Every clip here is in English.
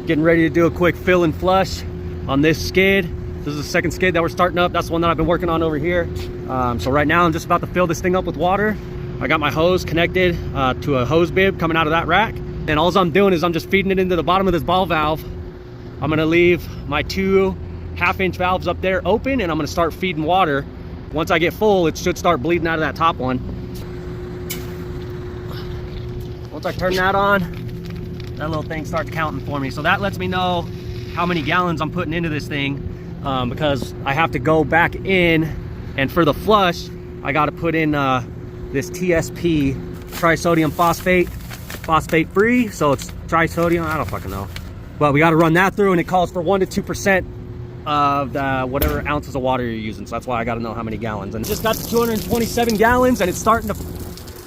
Getting ready to do a quick fill and flush on this skid. This is the second skid that we're starting up. That's the one that I've been working on over here. So right now I'm just about to fill this thing up with water. I got my hose connected to a hose bib coming out of that rack. And all I'm doing is I'm just feeding it into the bottom of this ball valve. I'm gonna leave my 2 1/2-inch valves up there open, and I'm gonna start feeding water. Once I get full, it should start bleeding out of that top one. Once I turn that on, that little thing starts counting for me. So that lets me know how many gallons I'm putting into this thing, because I have to go back in, and for the flush, I gotta put in this TSP, trisodium phosphate, phosphate free. So it's trisodium, I don't fucking know. But we gotta run that through, and it calls for 1 to 2% of the whatever ounces of water you're using. So that's why I got to know how many gallons. And just got to 227 gallons, and it's starting to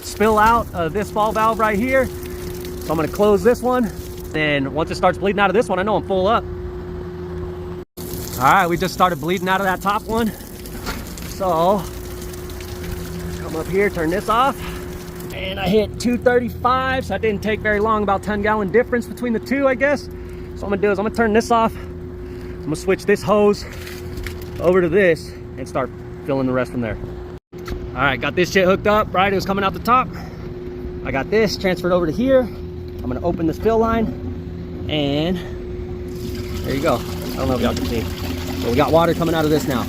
spill out of this ball valve right here. So I'm going to close this one. Then once it starts bleeding out of this one, I know I'm full up. All right, we just started bleeding out of that top one. So come up here, turn this off, and I hit 235. So that didn't take very long, about 10-gallon difference between the two, I guess. So what I'm gonna do is I'm gonna turn this off. I'm gonna switch this hose over to this and start filling the rest from there. All right, got this shit hooked up, right? It was coming out the top. I got this transferred over to here. I'm gonna open this fill line, and there you go. I don't know if y'all can see. So we got water coming out of this now.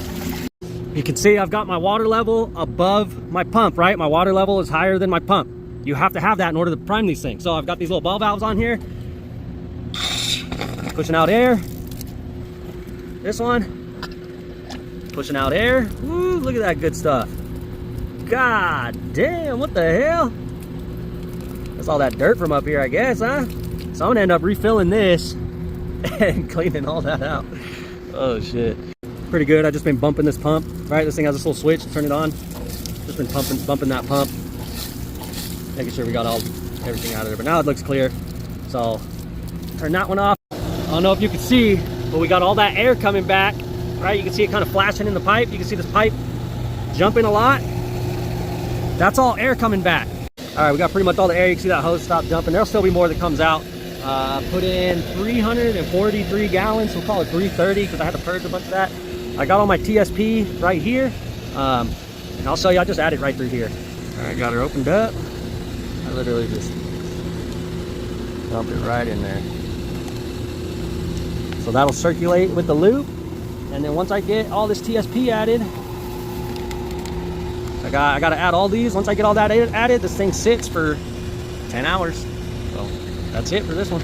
You can see I've got my water level above my pump, right? My water level is higher than my pump. You have to have that in order to prime these things. So I've got these little ball valves on here, pushing out air. This one, pushing out air. Woo, look at that good stuff. God damn, what the hell? That's all that dirt from up here, I guess, huh? So I'm gonna end up refilling this and cleaning all that out. Oh shit. Pretty good. I've just been bumping this pump, right? This thing has this little switch to turn it on. Just been bumping that pump, making sure we got everything out of there. But now it looks clear. So turn that one off. I don't know if you can see, but we got all that air coming back, right? You can see it kind of flashing in the pipe. You can see this pipe jumping a lot. That's all air coming back. All right, we got pretty much all the air. You can see that hose stop jumping. There'll still be more that comes out. Put in 343 gallons. We'll call it 330 because I had to purge a bunch of that. I got all my TSP right here. And I'll show you, I just added right through here. All right, got her opened up. I literally just dumped it right in there. So that'll circulate with the loop, and then once I get all this TSP added, I got to add all these. Once I get all that added, this thing sits for 10 hours. So that's it for this one.